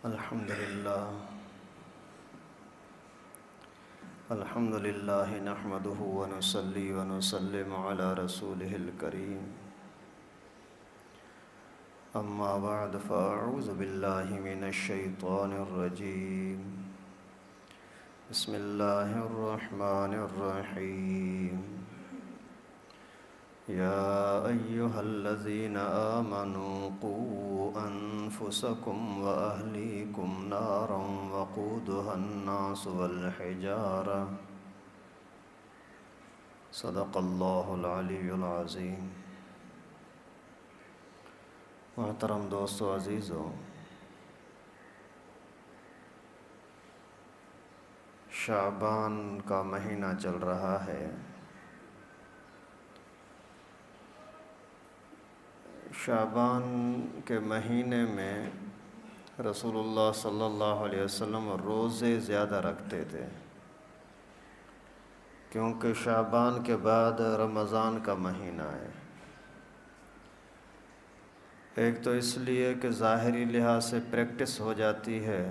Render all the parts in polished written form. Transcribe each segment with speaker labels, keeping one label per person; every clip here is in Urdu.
Speaker 1: الحمد للہ نحمده ونصلي ونسلم على رسوله الكريم اما بعد فاعوذ باللہ من الشیطان الرجیم بسم اللہ الرحمن الرحیم یا ایہا الذین آمنوا قوا انفسکم واہلیکم نارا وقودها الناس والحجارہ صدق اللہ العلی العظیم۔ محترم دوستو عزیزو، شعبان کا مہینہ چل رہا ہے۔ شعبان کے مہینے میں رسول اللہ صلی اللہ علیہ وسلم روزے زیادہ رکھتے تھے، کیونکہ شعبان کے بعد رمضان کا مہینہ ہے۔ ایک تو اس لیے کہ ظاہری لحاظ سے پریکٹس ہو جاتی ہے،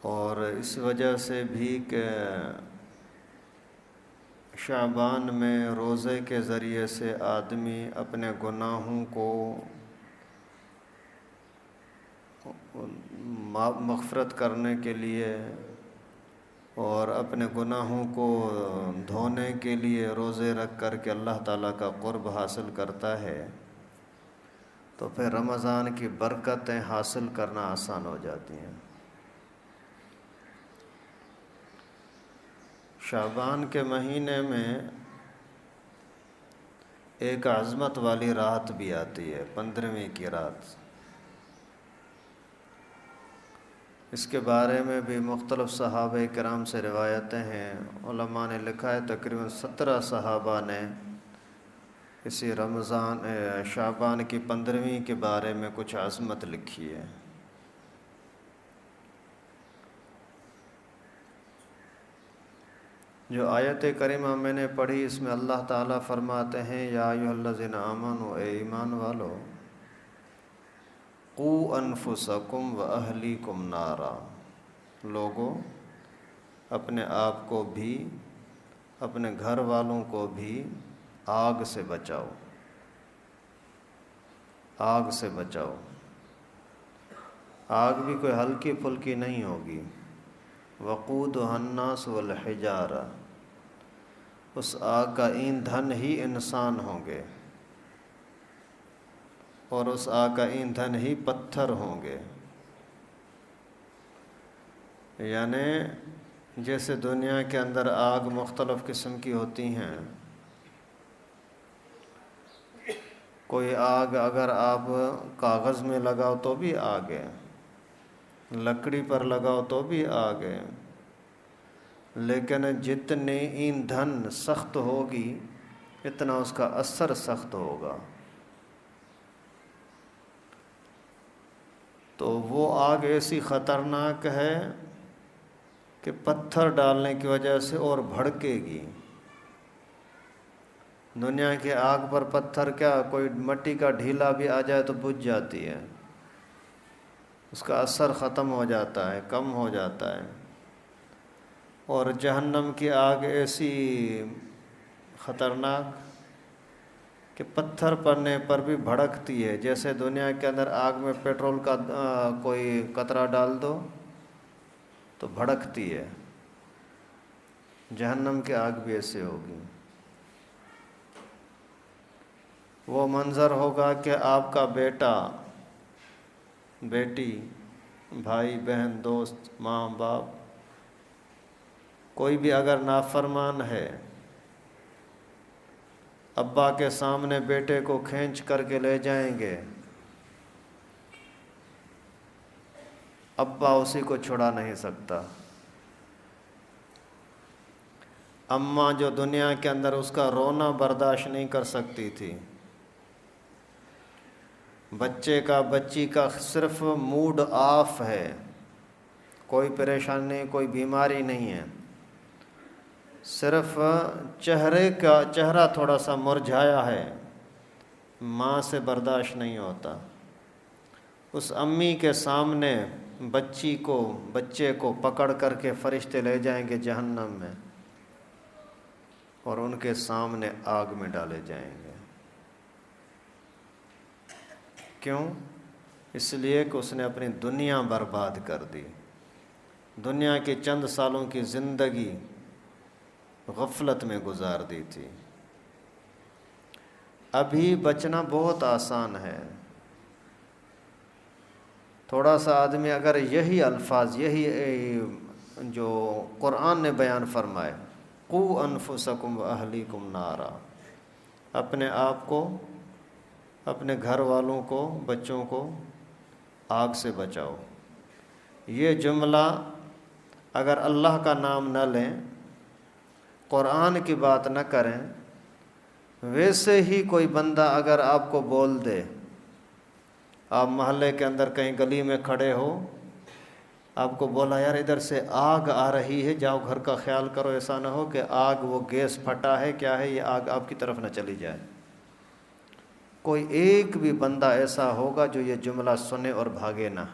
Speaker 1: اور اس وجہ سے بھی کہ شعبان میں روزے کے ذریعے سے آدمی اپنے گناہوں کو مغفرت کرنے کے لیے اور اپنے گناہوں کو دھونے کے لیے روزے رکھ کر کے اللہ تعالیٰ کا قرب حاصل کرتا ہے، تو پھر رمضان کی برکتیں حاصل کرنا آسان ہو جاتی ہیں۔ شعبان کے مہینے میں ایک عظمت والی رات بھی آتی ہے، 15ویں کی رات۔ اس کے بارے میں بھی مختلف صحابہ کرام سے روایتیں ہیں۔ علماء نے لکھا ہے تقریباً 17 صحابہ نے اسی شعبان کی 15ویں کے بارے میں کچھ عظمت لکھی ہے۔ جو آیت کریمہ میں نے پڑھی، اس میں اللہ تعالیٰ فرماتے ہیں یا ایھا الذین آمنوا، اے ایمان والو، قوا انفسکم واہلیکم نارا، لوگو اپنے آپ کو بھی اپنے گھر والوں کو بھی آگ سے بچاؤ، آگ سے بچاؤ۔ آگ بھی کوئی ہلکی پھلکی نہیں ہوگی۔ وقودها الناس والحجارہ، اس آگ کا ایندھن ہی انسان ہوں گے، اور اس آگ کا ایندھن ہی پتھر ہوں گے۔ یعنی جیسے دنیا کے اندر آگ مختلف قسم کی ہوتی ہیں، کوئی آگ اگر آپ کاغذ میں لگاؤ تو بھی آگ ہے، لکڑی پر لگاؤ تو بھی آگ ہے، لیکن جتنی ایندھن سخت ہوگی اتنا اس کا اثر سخت ہوگا۔ تو وہ آگ ایسی خطرناک ہے کہ پتھر ڈالنے کی وجہ سے اور بھڑکے گی۔ دنیا کی آگ پر پتھر کیا، کوئی مٹی کا ڈھیلا بھی آ جائے تو بجھ جاتی ہے، اس کا اثر ختم ہو جاتا ہے، کم ہو جاتا ہے۔ اور جہنم کی آگ ایسی خطرناک کہ پتھر پڑنے پر بھی بھڑکتی ہے۔ جیسے دنیا کے اندر آگ میں پیٹرول کا کوئی قطرہ ڈال دو تو بھڑکتی ہے، جہنم کی آگ بھی ایسے ہوگی۔ وہ منظر ہوگا کہ آپ کا بیٹا، بیٹی، بھائی بہن، دوست، ماں باپ، کوئی بھی اگر نافرمان ہے، ابا کے سامنے بیٹے کو کھینچ کر کے لے جائیں گے، ابا اسی کو چھڑا نہیں سکتا۔ اماں جو دنیا کے اندر اس کا رونا برداشت نہیں کر سکتی تھی، بچے کا، بچی کا صرف موڈ آف ہے، کوئی پریشانی نہیں، کوئی بیماری نہیں ہے، صرف چہرہ تھوڑا سا مرجھایا ہے، ماں سے برداشت نہیں ہوتا۔ اس امی کے سامنے بچے کو پکڑ کر کے فرشتے لے جائیں گے جہنم میں، اور ان کے سامنے آگ میں ڈالے جائیں گے۔ کیوں؟ اس لیے کہ اس نے اپنی دنیا برباد کر دی، دنیا کے چند سالوں کی زندگی غفلت میں گزار دی تھی۔ ابھی بچنا بہت آسان ہے، تھوڑا سا آدمی اگر یہی الفاظ، یہی جو قرآن نے بیان فرمائے، قُوْ أَنفُسَكُمْ وَأَهْلِيكُمْ نَارًا، اپنے آپ کو، اپنے گھر والوں کو، بچوں کو آگ سے بچاؤ، یہ جملہ اگر اللہ کا نام نہ لیں، قرآن کی بات نہ کریں، ویسے ہی کوئی بندہ اگر آپ کو بول دے، آپ محلے کے اندر کہیں گلی میں کھڑے ہو، آپ کو بولا یار ادھر سے آگ آ رہی ہے، جاؤ گھر کا خیال کرو، ایسا نہ ہو کہ آگ، وہ گیس پھٹا ہے کیا ہے، یہ آگ آپ کی طرف نہ چلی جائے۔ کوئی ایک بھی بندہ ایسا ہوگا جو یہ جملہ سنے اور بھاگے نہ۔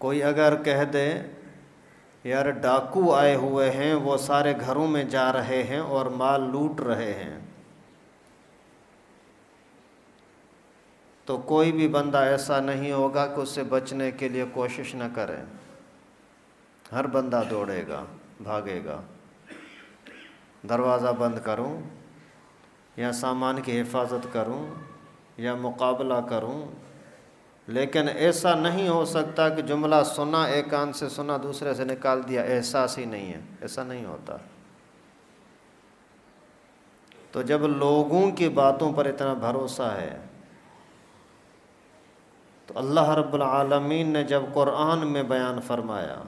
Speaker 1: کوئی اگر کہہ دے یار ڈاکو آئے ہوئے ہیں، وہ سارے گھروں میں جا رہے ہیں اور مال لوٹ رہے ہیں، تو کوئی بھی بندہ ایسا نہیں ہوگا کہ اس سے بچنے کے لیے کوشش نہ کرے، ہر بندہ دوڑے گا، بھاگے گا۔ دروازہ بند کروں یا سامان کی حفاظت کروں یا مقابلہ کروں، لیکن ایسا نہیں ہو سکتا کہ جملہ سنا، ایک کان سے سنا دوسرے سے نکال دیا، احساس ہی نہیں ہے، ایسا نہیں ہوتا۔ تو جب لوگوں کی باتوں پر اتنا بھروسہ ہے، تو اللہ رب العالمین نے جب قرآن میں بیان فرمایا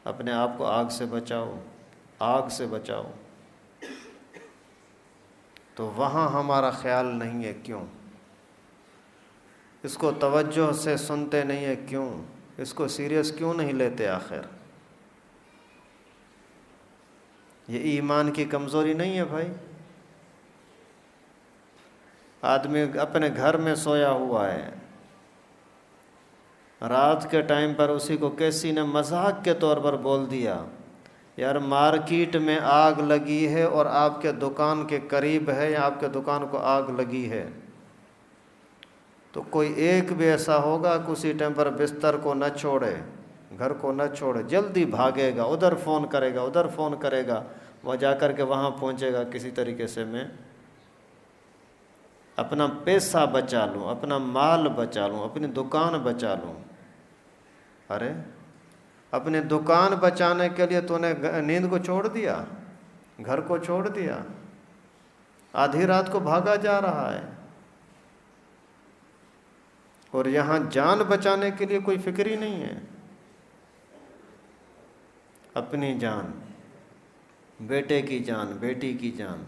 Speaker 1: اپنے آپ کو آگ سے بچاؤ، آگ سے بچاؤ، تو وہاں ہمارا خیال نہیں ہے، کیوں؟ اس کو توجہ سے سنتے نہیں ہیں، کیوں؟ اس کو سیریس کیوں نہیں لیتے آخر؟ یہ ایمان کی کمزوری نہیں ہے بھائی؟ آدمی اپنے گھر میں سویا ہوا ہے، رات کے ٹائم پر اسی کو کسی نے مذاق کے طور پر بول دیا یار مارکیٹ میں آگ لگی ہے اور آپ کے دکان کے قریب ہے، یا آپ کے دکان کو آگ لگی ہے، تو کوئی ایک بھی ایسا ہوگا کہ اسی ٹائم پر بستر کو نہ چھوڑے، گھر کو نہ چھوڑے، جلدی بھاگے گا، ادھر فون کرے گا، ادھر فون کرے گا، وہ جا کر کے وہاں پہنچے گا، کسی طریقے سے میں اپنا پیسہ بچا لوں، اپنا مال بچا لوں، اپنی دکان بچا لوں۔ ارے اپنی دکان بچانے کے لیے تو نے نیند کو چھوڑ دیا، گھر کو چھوڑ دیا، آدھی رات کو بھاگا جا رہا ہے، اور یہاں جان بچانے کے لیے کوئی فکر ہی نہیں ہے۔ اپنی جان، بیٹے کی جان، بیٹی کی جان،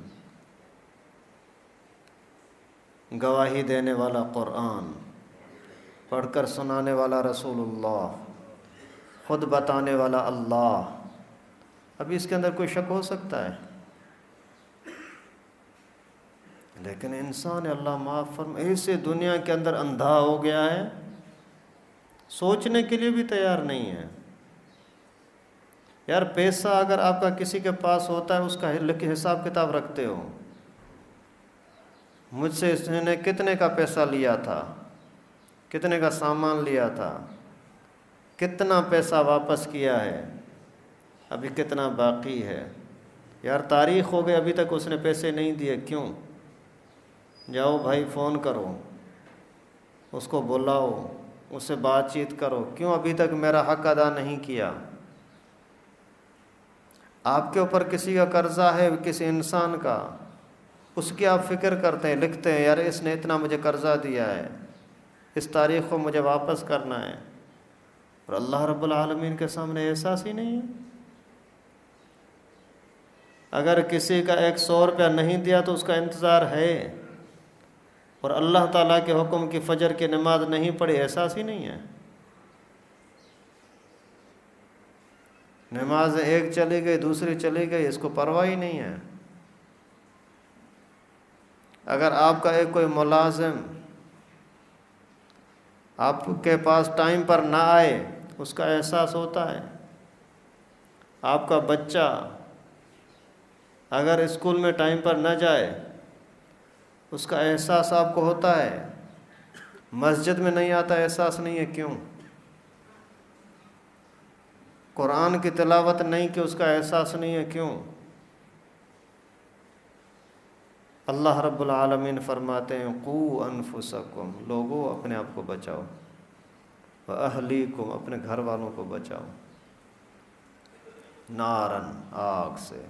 Speaker 1: گواہی دینے والا قرآن، پڑھ کر سنانے والا رسول اللہ، خود بتانے والا اللہ، ابھی اس کے اندر کوئی شک ہو سکتا ہے؟ لیکن انسان اللہ معاف فرما ایسے دنیا کے اندر اندھا ہو گیا ہے، سوچنے کے لیے بھی تیار نہیں ہے۔ یار پیسہ اگر آپ کا کسی کے پاس ہوتا ہے، اس کا حساب کتاب رکھتے ہو، مجھ سے اس نے کتنے کا پیسہ لیا تھا، کتنے کا سامان لیا تھا، کتنا پیسہ واپس کیا ہے، ابھی کتنا باقی ہے۔ یار تاریخ ہو گئی، ابھی تک اس نے پیسے نہیں دیے، کیوں؟ جاؤ بھائی فون کرو، اس کو بلاؤ، اس سے بات چیت کرو، کیوں ابھی تک میرا حق ادا نہیں کیا؟ آپ کے اوپر کسی کا قرضہ ہے، کسی انسان کا، اس کی آپ فکر کرتے ہیں، لکھتے ہیں یار اس نے اتنا مجھے قرضہ دیا ہے، اس تاریخ کو مجھے واپس کرنا ہے، اور اللہ رب العالمین کے سامنے احساس ہی نہیں ہے۔ اگر کسی کا 100 روپیہ نہیں دیا تو اس کا انتظار ہے، اور اللہ تعالیٰ کے حکم کی فجر کی نماز نہیں پڑھی، احساس ہی نہیں ہے۔ نماز ایک چلی گئی، دوسری چلی گئی، اس کو پرواہ ہی نہیں ہے۔ اگر آپ کا ایک کوئی ملازم آپ کے پاس ٹائم پر نہ آئے، اس کا احساس ہوتا ہے۔ آپ کا بچہ اگر اسکول میں ٹائم پر نہ جائے، اس کا احساس آپ کو ہوتا ہے۔ مسجد میں نہیں آتا، احساس نہیں ہے، کیوں؟ قرآن کی تلاوت نہیں کہ اس کا احساس نہیں ہے، کیوں؟ اللہ رب العالمین فرماتے ہیں قُوْ أَنفُسَكُمْ، لوگو اپنے آپ کو بچاؤ، وَأَهْلِيكُمْ، اپنے گھر والوں کو بچاؤ، نارن، آگ سے۔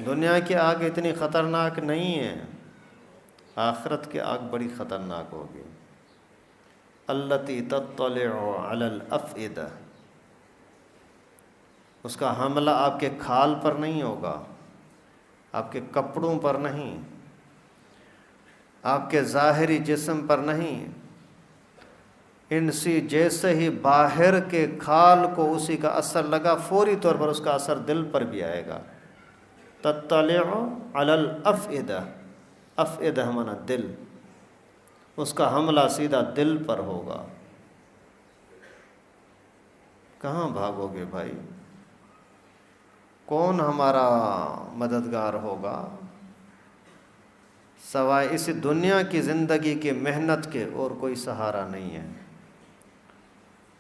Speaker 1: دنیا کی آگ اتنی خطرناک نہیں ہے، آخرت کی آگ بڑی خطرناک ہوگی۔ الَّتِي تَطَّلِعُ عَلَى الْأَفْئِدَةِ، اس کا حملہ آپ کے کھال پر نہیں ہوگا، آپ کے کپڑوں پر نہیں، آپ کے ظاہری جسم پر نہیں، انسی جیسے ہی باہر کے کھال کو اسی کا اثر لگا، فوری طور پر اس کا اثر دل پر بھی آئے گا۔ تطلع علی الافئدہ، افئدہ مانا دل، اس کا حملہ سیدھا دل پر ہوگا۔ کہاں بھاگو گے بھائی؟ کون ہمارا مددگار ہوگا سوائے اس دنیا کی زندگی کی محنت کے؟ اور کوئی سہارا نہیں ہے۔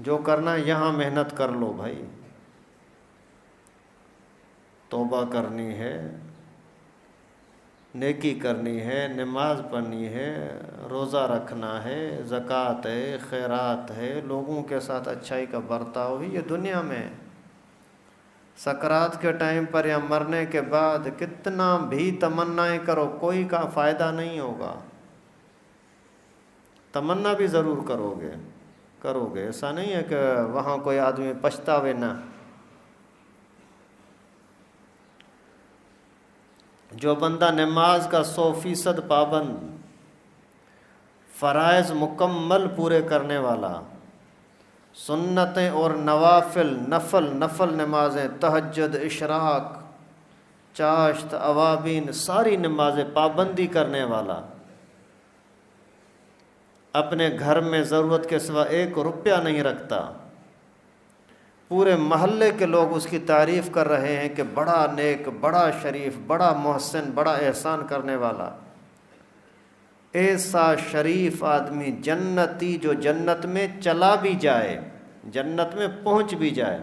Speaker 1: جو کرنا یہاں محنت کر لو بھائی، توبہ کرنی ہے، نیکی کرنی ہے، نماز پڑھنی ہے، روزہ رکھنا ہے، زکوٰۃ ہے، خیرات ہے، لوگوں کے ساتھ اچھائی کا برتاؤ ہی یہ دنیا میں۔ سکرات کے ٹائم پر یا مرنے کے بعد کتنا بھی تمنائیں کرو، کوئی کا فائدہ نہیں ہوگا۔ تمنا بھی ضرور کرو گے، ایسا نہیں ہے کہ وہاں کوئی آدمی پچھتاوے نہ۔ جو بندہ نماز کا 100% پابند، فرائض مکمل پورے کرنے والا، سنتیں اور نوافل، نفل نمازیں، تہجد، اشراق، چاشت، اوابین، ساری نمازیں پابندی کرنے والا، اپنے گھر میں ضرورت کے سوا 1 روپیہ نہیں رکھتا، پورے محلے کے لوگ اس کی تعریف کر رہے ہیں کہ بڑا نیک، بڑا شریف، بڑا محسن، بڑا احسان کرنے والا، ایسا شریف آدمی جنتی جو جنت میں چلا بھی جائے، جنت میں پہنچ بھی جائے،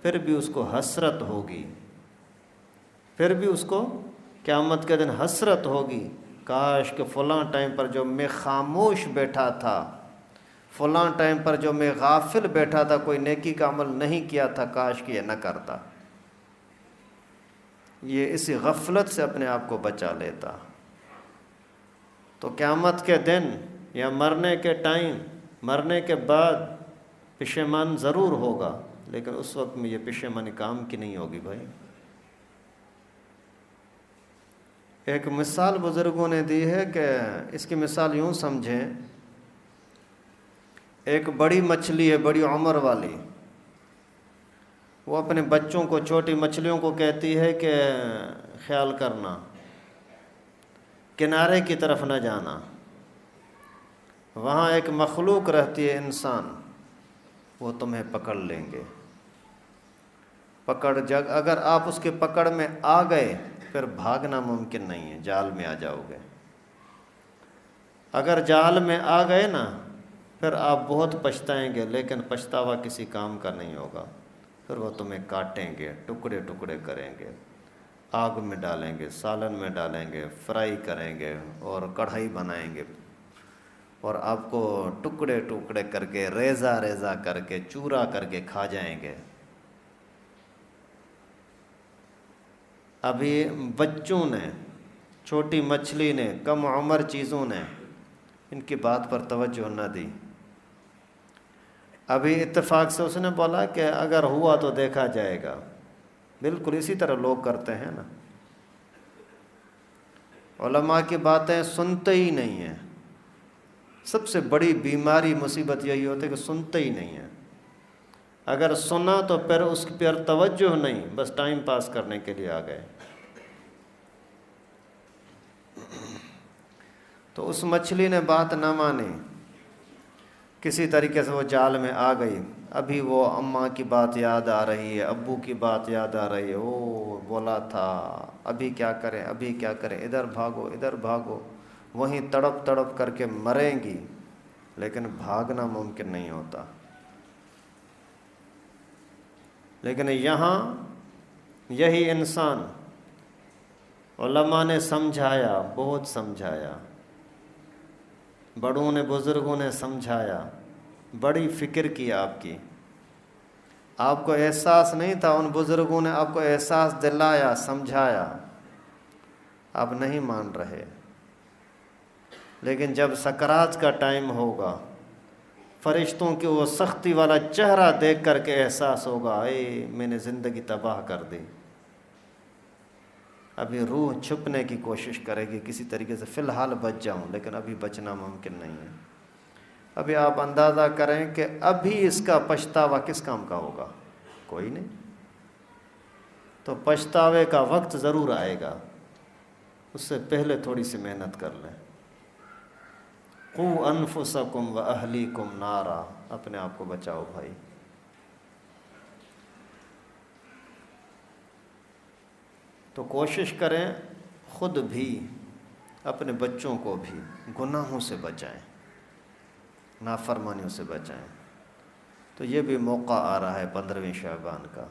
Speaker 1: پھر بھی اس کو حسرت ہوگی، پھر بھی اس کو قیامت کے دن حسرت ہوگی، کاش کہ فلاں ٹائم پر جو میں خاموش بیٹھا تھا، فلاں ٹائم پر جو میں غافل بیٹھا تھا، کوئی نیکی کا عمل نہیں کیا تھا، کاش کہ یہ نہ کرتا۔ یہ اسی غفلت سے اپنے آپ کو بچا لیتا۔ تو قیامت کے دن یا مرنے کے ٹائم، مرنے کے بعد پشیمان ضرور ہوگا، لیکن اس وقت میں یہ پشیمانی کام کی نہیں ہوگی بھائی۔ ایک مثال بزرگوں نے دی ہے کہ اس کی مثال یوں سمجھیں، ایک بڑی مچھلی ہے، بڑی عمر والی، وہ اپنے بچوں کو، چھوٹی مچھلیوں کو کہتی ہے کہ خیال کرنا، کنارے کی طرف نہ جانا، وہاں ایک مخلوق رہتی ہے انسان، وہ تمہیں پکڑ لیں گے۔ اگر آپ اس کے پکڑ میں آ گئے پھر بھاگنا ممکن نہیں ہے، جال میں آ جاؤ گے۔ اگر جال میں آ گئے نا، پھر آپ بہت پچھتائیں گے، لیکن پچھتاوا کسی کام کا نہیں ہوگا۔ پھر وہ تمہیں کاٹیں گے، ٹکڑے ٹکڑے کریں گے، آگ میں ڈالیں گے، سالن میں ڈالیں گے، فرائی کریں گے اور کڑھائی بنائیں گے، اور آپ کو ٹکڑے ٹکڑے کر کے، ریزہ ریزہ کر کے، چورا کر کے کھا جائیں گے۔ ابھی بچوں نے، چھوٹی مچھلی نے، کم عمر چیزوں نے ان کی بات پر توجہ نہ دی۔ ابھی اتفاق سے اس نے بولا کہ اگر ہوا تو دیکھا جائے گا۔ بالکل اسی طرح لوگ کرتے ہیں نا، علماء کی باتیں سنتے ہی نہیں ہیں۔ سب سے بڑی بیماری، مصیبت یہی ہوتی ہے کہ سنتے ہی نہیں ہیں۔ اگر سنا تو پھر اس پر توجہ نہیں، بس ٹائم پاس کرنے کے لیے آ گئے۔ تو اس مچھلی نے بات نہ مانی، کسی طریقے سے وہ جال میں آ گئی۔ ابھی وہ اماں کی بات یاد آ رہی ہے، ابو کی بات یاد آ رہی ہے، او بولا تھا ابھی کیا کریں، ابھی کیا کریں، ادھر بھاگو ادھر بھاگو، وہیں تڑپ تڑپ کر کے مریں گی، لیکن بھاگنا ممکن نہیں ہوتا۔ لیکن یہاں یہی انسان، علماء نے سمجھایا، بہت سمجھایا، بڑوں نے بزرگوں نے سمجھایا، بڑی فکر کی آپ کی، آپ کو احساس نہیں تھا، ان بزرگوں نے آپ کو احساس دلایا، سمجھایا، آپ نہیں مان رہے۔ لیکن جب سکرات کا ٹائم ہوگا، فرشتوں کی وہ سختی والا چہرہ دیکھ کر کے احساس ہوگا، اے میں نے زندگی تباہ کر دی۔ ابھی روح چھپنے کی کوشش کرے گی کسی طریقے سے، فی الحال بچ جاؤں، لیکن ابھی بچنا ممکن نہیں ہے۔ ابھی آپ اندازہ کریں کہ ابھی اس کا پچھتاوا کس کام کا ہوگا؟ کوئی نہیں۔ تو پچھتاوے کا وقت ضرور آئے گا، اس سے پہلے تھوڑی سی محنت کر لیں۔ قُوا أَنفُسَكُمْ وَأَهْلِيكُمْ نَارًا، اپنے آپ کو بچاؤ بھائی۔ تو کوشش کریں خود بھی، اپنے بچوں کو بھی گناہوں سے بچائیں، نافرمانیوں سے بچائیں۔ تو یہ بھی موقع آ رہا ہے 15ویں شعبان کا،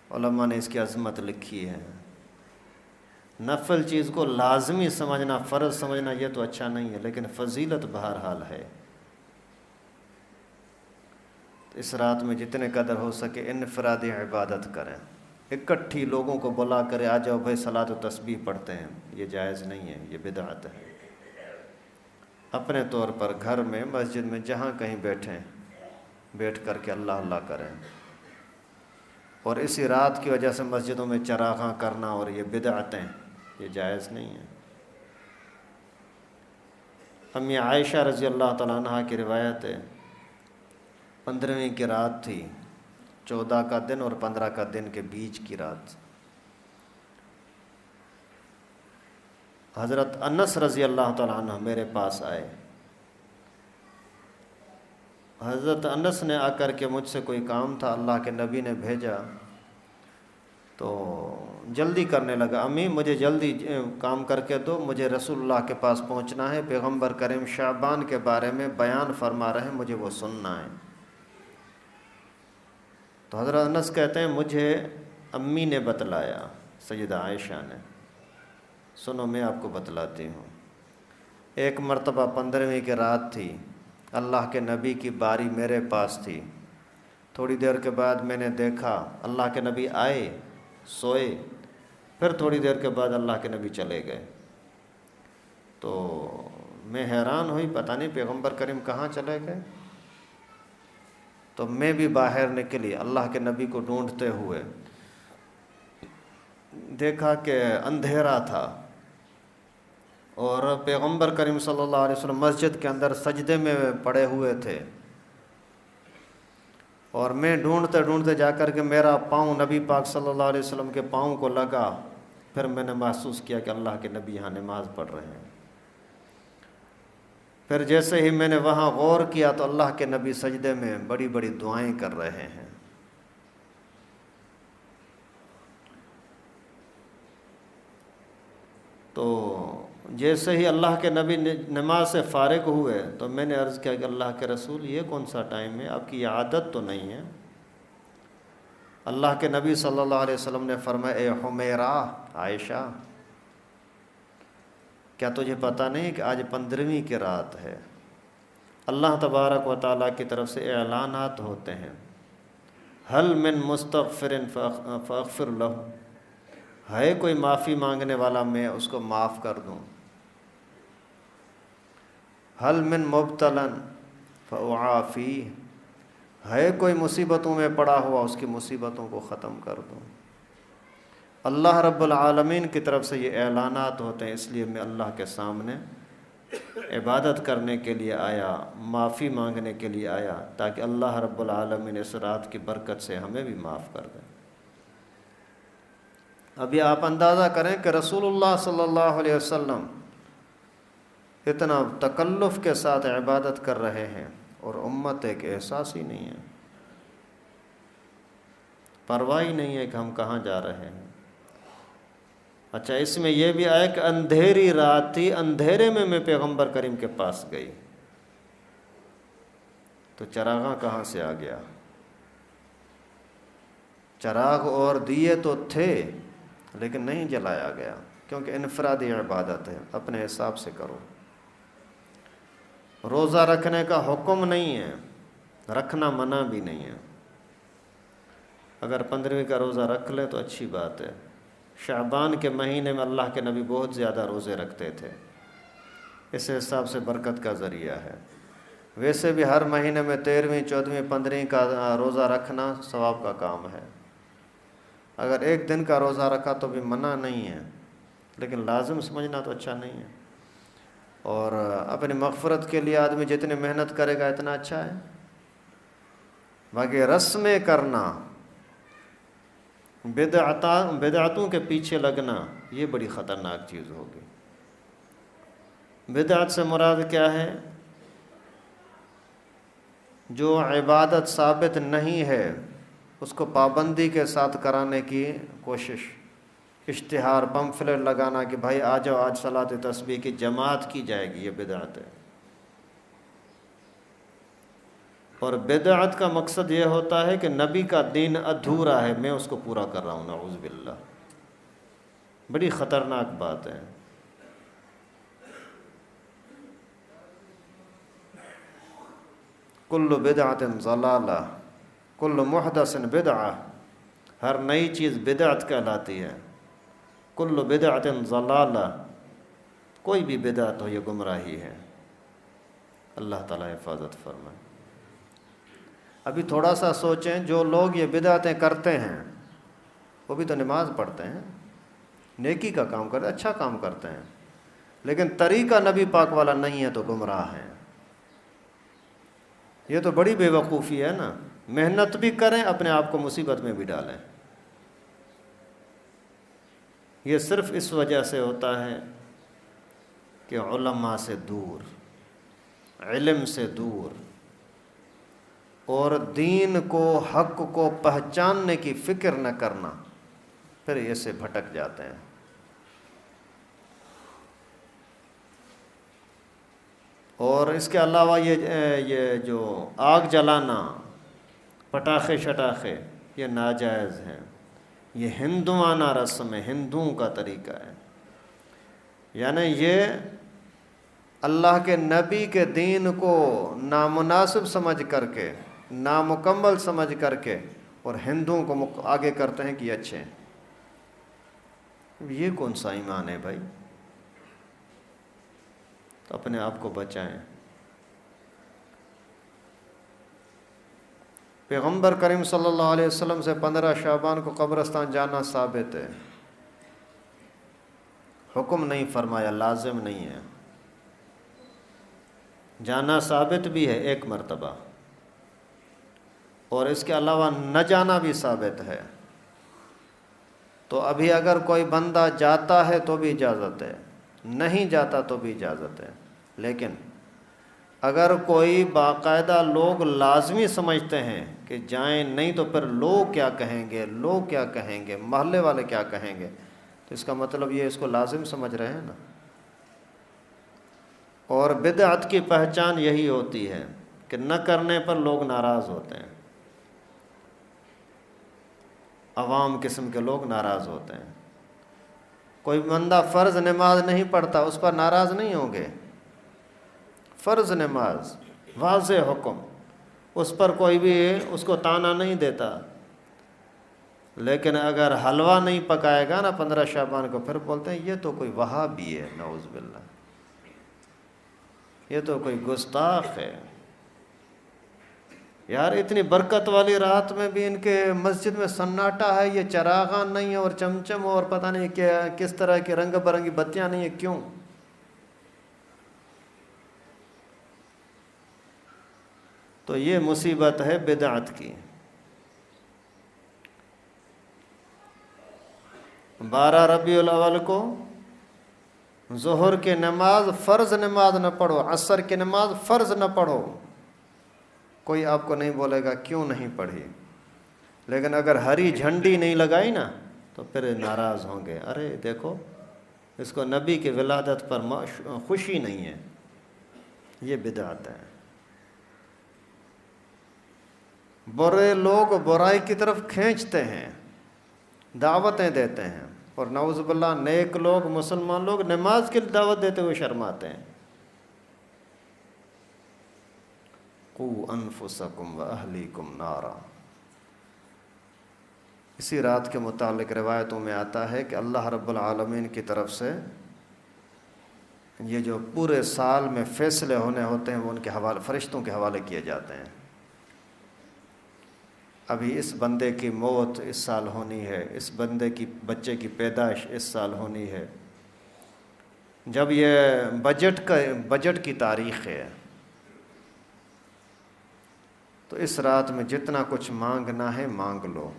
Speaker 1: علماء نے اس کی عظمت لکھی ہے۔ نفل چیز کو لازمی سمجھنا، فرض سمجھنا یہ تو اچھا نہیں ہے، لیکن فضیلت بہرحال ہے۔ اس رات میں جتنے قدر ہو سکے انفرادی عبادت کریں، اکٹھی لوگوں کو بلا کرے آ جاؤ بھائی صلاۃ و تسبیح پڑھتے ہیں، یہ جائز نہیں ہے، یہ بدعت ہے۔ اپنے طور پر گھر میں، مسجد میں، جہاں کہیں بیٹھیں، بیٹھ کر کے اللہ اللہ کریں۔ اور اسی رات کی وجہ سے مسجدوں میں چراغاں کرنا اور یہ بدعتیں، یہ جائز نہیں ہے۔ امی عائشہ رضی اللہ تعالیٰ عنہ کی روایت ہے، 15ویں کی رات تھی، 14 کا دن اور 15 کا دن کے بیچ کی رات۔ حضرت انس رضی اللہ تعالیٰ عنہ میرے پاس آئے۔ حضرت انس نے آ کر کے مجھ سے کوئی کام تھا، اللہ کے نبی نے بھیجا، تو جلدی کرنے لگا، امی مجھے جلدی کام کر کے دو، مجھے رسول اللہ کے پاس پہنچنا ہے، پیغمبر کریم شعبان کے بارے میں بیان فرما رہے ہیں، مجھے وہ سننا ہے۔ تو حضرت انس کہتے ہیں مجھے امی نے بتلایا، سیدہ عائشہ نے، سنو میں آپ کو بتلاتی ہوں۔ ایک مرتبہ 15ویں کی رات تھی، اللہ کے نبی کی باری میرے پاس تھی۔ تھوڑی دیر کے بعد میں نے دیکھا اللہ کے نبی آئے، سوئے، پھر تھوڑی دیر کے بعد اللہ کے نبی چلے گئے۔ تو میں حیران ہوئی، پتہ نہیں پیغمبر کریم کہاں چلے گئے۔ تو میں بھی باہر نکلی اللہ کے نبی کو ڈھونڈتے ہوئے، دیکھا کہ اندھیرا تھا اور پیغمبر کریم صلی اللہ علیہ وسلم مسجد کے اندر سجدے میں پڑے ہوئے تھے، اور میں ڈھونڈتے ڈھونڈتے جا کر کے میرا پاؤں نبی پاک صلی اللہ علیہ وسلم کے پاؤں کو لگا۔ پھر میں نے محسوس کیا کہ اللہ کے نبی یہاں نماز پڑھ رہے ہیں۔ پھر جیسے ہی میں نے وہاں غور کیا تو اللہ کے نبی سجدے میں بڑی بڑی دعائیں کر رہے ہیں۔ تو جیسے ہی اللہ کے نبی نماز سے فارغ ہوئے تو میں نے عرض کیا کہ اللہ کے رسول یہ کون سا ٹائم ہے، آپ کی یہ عادت تو نہیں ہے۔ اللہ کے نبی صلی اللہ علیہ وسلم نے فرمایا، اے حمیرہ، عائشہ، کیا تجھے پتہ نہیں کہ آج 15ویں کی رات ہے؟ اللہ تبارک و تعالیٰ کی طرف سے اعلانات ہوتے ہیں، حل من مستغفر فاغفر لہ، ہے کوئی معافی مانگنے والا میں اس کو معاف کر دوں، حل من مبتلا فاعافیہ، ہے کوئی مصیبتوں میں پڑا ہوا اس کی مصیبتوں کو ختم کر دوں۔ اللہ رب العالمین کی طرف سے یہ اعلانات ہوتے ہیں، اس لیے میں اللہ کے سامنے عبادت کرنے کے لیے آیا، معافی مانگنے کے لیے آیا، تاکہ اللہ رب العالمین اس رات کی برکت سے ہمیں بھی معاف کر دے۔ ابھی آپ اندازہ کریں کہ رسول اللہ صلی اللہ علیہ وسلم اتنا تکلف کے ساتھ عبادت کر رہے ہیں اور امت ایک احساس ہی نہیں ہے، پرواہ ہی نہیں ہے کہ ہم کہاں جا رہے ہیں۔ اچھا، اس میں یہ بھی آیا کہ اندھیری رات تھی، اندھیرے میں پیغمبر کریم کے پاس گئی، تو چراغاں کہاں سے آ گیا؟ چراغ اور دیے تو تھے لیکن نہیں جلایا گیا، کیونکہ انفرادی عبادت ہے، اپنے حساب سے کرو۔ روزہ رکھنے کا حکم نہیں ہے، رکھنا منع بھی نہیں ہے، اگر 15ویں کا روزہ رکھ لے تو اچھی بات ہے۔ شعبان کے مہینے میں اللہ کے نبی بہت زیادہ روزے رکھتے تھے، اس حساب سے برکت کا ذریعہ ہے۔ ویسے بھی ہر مہینے میں 13ویں 14ویں 15ویں کا روزہ رکھنا ثواب کا کام ہے۔ اگر ایک دن کا روزہ رکھا تو بھی منع نہیں ہے، لیکن لازم سمجھنا تو اچھا نہیں ہے۔ اور اپنی مغفرت کے لیے آدمی جتنی محنت کرے گا اتنا اچھا ہے۔ باقی رسمیں کرنا، بدعتوں کے پیچھے لگنا، یہ بڑی خطرناک چیز ہوگی۔ بدعت سے مراد کیا ہے؟ جو عبادت ثابت نہیں ہے اس کو پابندی کے ساتھ کرانے کی کوشش، اشتہار، پمفلٹ لگانا کہ بھائی آ جاؤ آج صلاۃ تسبیح کی جماعت کی جائے گی، یہ بدعت ہے۔ اور بدعت کا مقصد یہ ہوتا ہے کہ نبی کا دین ادھورا ہے، میں اس کو پورا کر رہا ہوں، نعوذ باللہ، بڑی خطرناک بات ہے۔ کل بدعت ضلالہ کل محدث بدعہ، ہر نئی چیز بدعت کہلاتی ہے۔ کل بدعت ضلالہ، کوئی بھی بدعت ہو یہ گمراہی ہے۔ اللہ تعالیٰ حفاظت فرمائے۔ ابھی تھوڑا سا سوچیں، جو لوگ یہ بدعتیں کرتے ہیں وہ بھی تو نماز پڑھتے ہیں، نیکی کا کام کرتے ہیں، اچھا کام کرتے ہیں، لیکن طریقہ نبی پاک والا نہیں ہے تو گمراہ ہیں۔ یہ تو بڑی بے وقوفی ہے نا، محنت بھی کریں اپنے آپ کو مصیبت میں بھی ڈالیں۔ یہ صرف اس وجہ سے ہوتا ہے کہ علماء سے دور، علم سے دور، اور دین کو، حق کو پہچاننے کی فکر نہ کرنا، پھر ایسے بھٹک جاتے ہیں۔ اور اس کے علاوہ یہ جو آگ جلانا، پٹاخے شٹاخے، یہ ناجائز ہیں، یہ ہندوانہ رسم ہے، ہندوؤں کا طریقہ ہے۔ یعنی یہ اللہ کے نبی کے دین کو نامناسب سمجھ کر کے، نامکمل سمجھ کر کے، اور ہندوؤں کو آگے کرتے ہیں کہ یہ اچھے ہیں۔ یہ کون سا ایمان ہے بھائی؟ تو اپنے آپ کو بچائیں۔ پیغمبر کریم صلی اللہ علیہ وسلم سے 15 شعبان کو قبرستان جانا ثابت ہے، حکم نہیں فرمایا، لازم نہیں ہے، جانا ثابت بھی ہے ایک مرتبہ، اور اس کے علاوہ نہ جانا بھی ثابت ہے۔ تو ابھی اگر کوئی بندہ جاتا ہے تو بھی اجازت ہے، نہیں جاتا تو بھی اجازت ہے، لیکن اگر کوئی باقاعدہ لوگ لازمی سمجھتے ہیں کہ جائیں نہیں تو پھر لوگ کیا کہیں گے، لوگ کیا کہیں گے، محلے والے کیا کہیں گے، تو اس کا مطلب یہ اس کو لازم سمجھ رہے ہیں نا۔ اور بدعت کی پہچان یہی ہوتی ہے کہ نہ کرنے پر لوگ ناراض ہوتے ہیں، عوام قسم کے لوگ ناراض ہوتے ہیں۔ کوئی بندہ فرض نماز نہیں پڑھتا، اس پر ناراض نہیں ہوں گے، فرض نماز، واضح حکم، اس پر کوئی بھی اس کو طعنہ نہیں دیتا، لیکن اگر حلوہ نہیں پکائے گا نا 15 شعبان کو، پھر بولتے ہیں یہ تو کوئی وہابی ہے، نعوذ باللہ، یہ تو کوئی گستاخ ہے۔ یار اتنی برکت والی رات میں بھی ان کے مسجد میں سناٹا ہے، یہ چراغاں نہیں ہیں اور چمچم اور پتہ نہیں کیا کس طرح کی رنگ برنگی بتیاں نہیں ہیں، کیوں؟ تو یہ مصیبت ہے بدعت کی۔ 12 ربیع الاول کو ظہر کی نماز فرض نماز نہ پڑھو، عصر کی نماز فرض نہ پڑھو، کوئی آپ کو نہیں بولے گا کیوں نہیں پڑھی، لیکن اگر ہری جھنڈی نہیں لگائی نا تو پھر ناراض ہوں گے، ارے دیکھو اس کو نبی کی ولادت پر خوشی نہیں ہے، یہ بدعت ہے۔ برے لوگ برائی کی طرف کھینچتے ہیں، دعوتیں دیتے ہیں، اور نعوذ باللہ نیک لوگ مسلمان لوگ نماز کی دعوت دیتے ہوئے شرماتے ہیں۔ قوا انفسکم واہلیکم نارا۔ اسی رات کے متعلق روایتوں میں آتا ہے کہ اللہ رب العالمین کی طرف سے یہ جو پورے سال میں فیصلے ہونے ہوتے ہیں وہ ان کے حوالے، فرشتوں کے حوالے کیے جاتے ہیں۔ ابھی اس بندے کی موت اس سال ہونی ہے، اس بندے کی بچے کی پیدائش اس سال ہونی ہے، جب یہ بجٹ کی تاریخ ہے، تو اس رات میں جتنا کچھ مانگنا ہے مانگ لو۔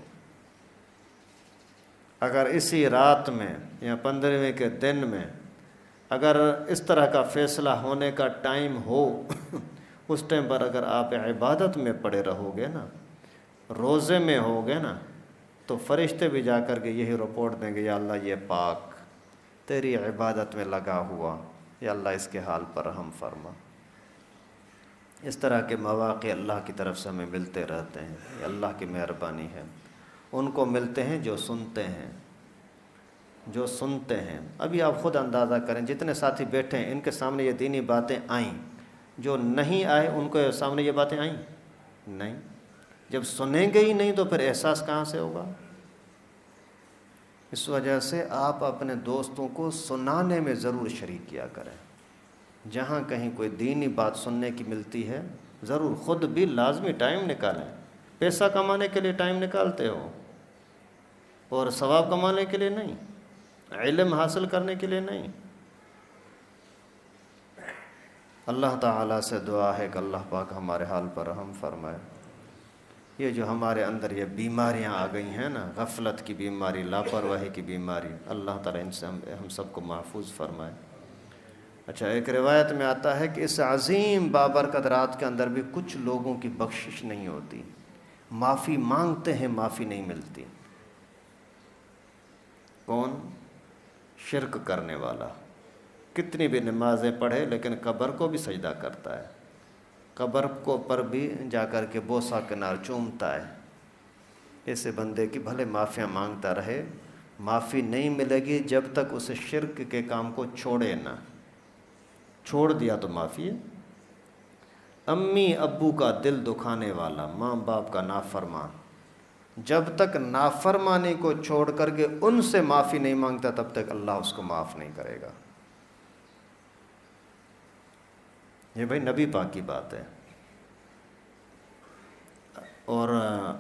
Speaker 1: اگر اسی رات میں یا 15ویں کے دن میں اگر اس طرح کا فیصلہ ہونے کا ٹائم ہو اس ٹائم پر اگر آپ عبادت میں پڑے رہو گے نا، روزے میں ہوگے نا، تو فرشتے بھی جا کر کے یہی رپورٹ دیں گے، یا اللہ یہ پاک تیری عبادت میں لگا ہوا، یا اللہ اس کے حال پر رحم فرما۔ اس طرح کے مواقع اللہ کی طرف سے ہمیں ملتے رہتے ہیں، یہ اللہ کی مہربانی ہے۔ ان کو ملتے ہیں جو سنتے ہیں، جو سنتے ہیں۔ ابھی آپ خود اندازہ کریں، جتنے ساتھی بیٹھے ہیں ان کے سامنے یہ دینی باتیں آئیں، جو نہیں آئے ان کے سامنے یہ باتیں آئیں نہیں۔ جب سنیں گے ہی نہیں تو پھر احساس کہاں سے ہوگا؟ اس وجہ سے آپ اپنے دوستوں کو سنانے میں ضرور شریک کیا کریں۔ جہاں کہیں کوئی دینی بات سننے کی ملتی ہے ضرور خود بھی لازمی ٹائم نکالیں۔ پیسہ کمانے کے لیے ٹائم نکالتے ہو اور ثواب کمانے کے لیے نہیں، علم حاصل کرنے کے لیے نہیں۔ اللہ تعالیٰ سے دعا ہے کہ اللہ پاک ہمارے حال پر رحم فرمائے۔ یہ جو ہمارے اندر یہ بیماریاں آ گئی ہیں نا، غفلت کی بیماری، لاپرواہی کی بیماری، اللہ تعالیٰ ان سے ہم سب کو محفوظ فرمائے۔ اچھا، ایک روایت میں آتا ہے کہ اس عظیم بابرکت رات کے اندر بھی کچھ لوگوں کی بخشش نہیں ہوتی، معافی مانگتے ہیں معافی نہیں ملتی۔ کون؟ شرک کرنے والا، کتنی بھی نمازیں پڑھے لیکن قبر کو بھی سجدہ کرتا ہے، قبر کو پر بھی جا کر کے بوسہ کنار چومتا ہے۔ ایسے بندے کی بھلے معافیاں مانگتا رہے، معافی نہیں ملے گی جب تک اس شرک کے کام کو چھوڑے نہ۔ چھوڑ دیا تو معافی ہے۔ امی ابو کا دل دکھانے والا، ماں باپ کا نافرمان، جب تک نافرمانی کو چھوڑ کر کے ان سے معافی نہیں مانگتا تب تک اللہ اس کو معاف نہیں کرے گا۔ یہ بھائی نبی پاک کی بات ہے، اور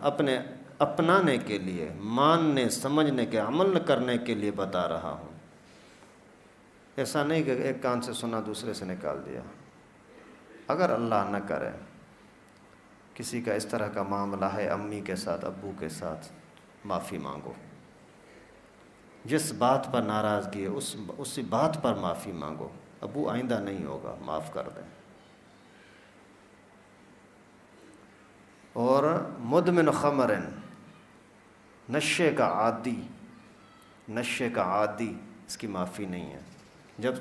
Speaker 1: اپنے اپنانے کے لیے، ماننے سمجھنے کے، عمل کرنے کے لیے بتا رہا ہوں۔ ایسا نہیں کہ ایک کان سے سنا دوسرے سے نکال دیا۔ اگر اللہ نہ کرے کسی کا اس طرح کا معاملہ ہے امی کے ساتھ، ابو کے ساتھ، معافی مانگو۔ جس بات پر ناراضگی ہے اسی بات پر معافی مانگو۔ ابو آئندہ نہیں ہوگا، معاف کر دیں۔ اور مدمن خمر، نشے کا عادی، نشے کا عادی، اس کی معافی نہیں ہے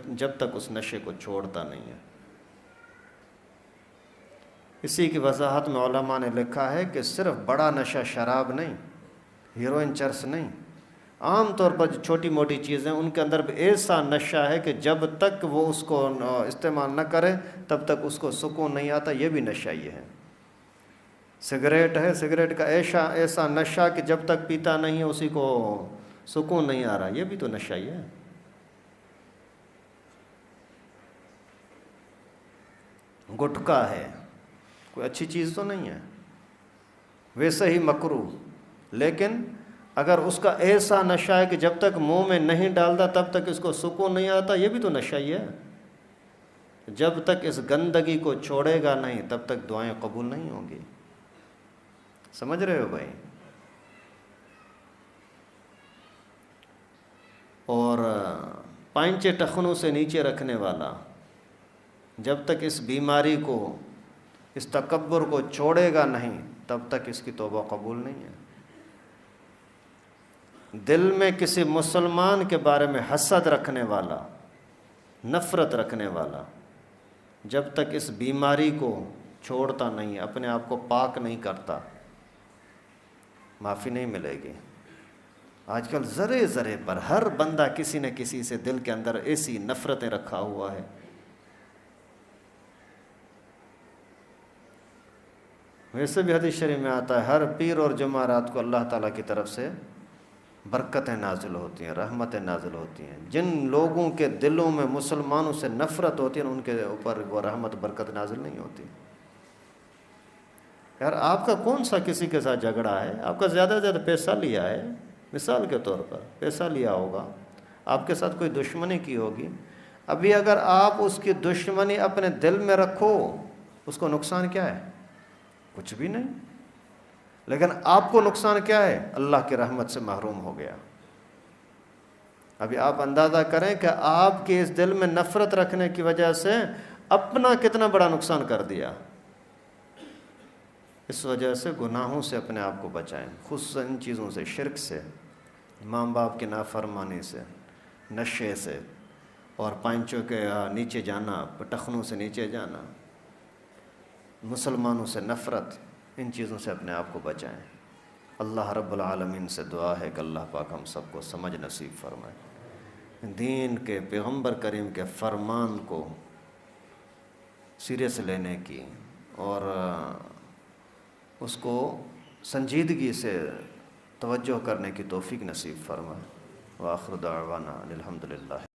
Speaker 1: جب تک اس نشے کو چھوڑتا نہیں ہے۔ اسی کی وضاحت میں علماء نے لکھا ہے کہ صرف بڑا نشہ شراب نہیں، ہیروئن، چرس نہیں، عام طور پر جو چھوٹی موٹی چیزیں ان کے اندر بھی ایسا نشہ ہے کہ جب تک وہ اس کو استعمال نہ کرے تب تک اس کو سکون نہیں آتا، یہ بھی نشہ یہ ہے۔ سگریٹ ہے، سگریٹ کا ایسا نشہ کہ جب تک پیتا نہیں ہے اسی کو سکون نہیں آ رہا، یہ بھی تو نشہ ہی ہے۔ گٹکا ہے، کوئی اچھی چیز تو نہیں ہے، ویسے ہی مکروہ، لیکن اگر اس کا ایسا نشہ ہے کہ جب تک منہ میں نہیں ڈالتا تب تک اس کو سکون نہیں آتا، یہ بھی تو نشہ ہی ہے۔ جب تک اس گندگی کو چھوڑے گا نہیں تب تک دعائیں قبول نہیں ہوں گی۔ سمجھ رہے ہو بھائی؟ پائنچے ٹخنوں سے نیچے رکھنے والا جب تک اس بیماری کو، اس تکبر کو چھوڑے گا نہیں، تب تک اس کی توبہ قبول نہیں ہے۔ دل میں کسی مسلمان کے بارے میں حسد رکھنے والا، نفرت رکھنے والا جب تک اس بیماری کو چھوڑتا نہیں، اپنے آپ کو پاک نہیں کرتا، معافی نہیں ملے گی۔ آج کل ذرے ذرے پر ہر بندہ کسی نہ کسی سے دل کے اندر ایسی نفرتیں رکھا ہوا ہے۔ ویسے بھی حدیث شریف میں آتا ہے ہر پیر اور جمعرات کو اللہ تعالیٰ کی طرف سے برکتیں نازل ہوتی ہیں، رحمتیں نازل ہوتی ہیں۔ جن لوگوں کے دلوں میں مسلمانوں سے نفرت ہوتی ہے ان کے اوپر وہ رحمت برکت نازل نہیں ہوتی۔ یار آپ کا کون سا کسی کے ساتھ جھگڑا ہے؟ آپ کا زیادہ سے زیادہ پیسہ لیا ہے، مثال کے طور پر پیسہ لیا ہوگا، آپ کے ساتھ کوئی دشمنی کی ہوگی، ابھی اگر آپ اس کی دشمنی اپنے دل میں رکھو، اس کو نقصان کیا ہے؟ کچھ بھی نہیں۔ لیکن آپ کو نقصان کیا ہے؟ اللہ کی رحمت سے محروم ہو گیا۔ ابھی آپ اندازہ کریں کہ آپ کے اس دل میں نفرت رکھنے کی وجہ سے اپنا کتنا بڑا نقصان کر دیا۔ اس وجہ سے گناہوں سے اپنے آپ کو بچائیں، خصوصاً ان چیزوں سے، شرک سے، ماں باپ کی نافرمانی سے، نشے سے، اور پائنچوں کے نیچے جانا، ٹخنوں سے نیچے جانا، مسلمانوں سے نفرت، ان چیزوں سے اپنے آپ کو بچائیں۔ اللہ رب العالمین سے دعا ہے کہ اللہ پاک ہم سب کو سمجھ نصیب فرمائے، دین کے پیغمبر کریم کے فرمان کو سرے سے لینے کی اور اس کو سنجیدگی سے توجہ کرنے کی توفیق نصیب فرمائے۔ وآخر دعوانا الحمدللہ۔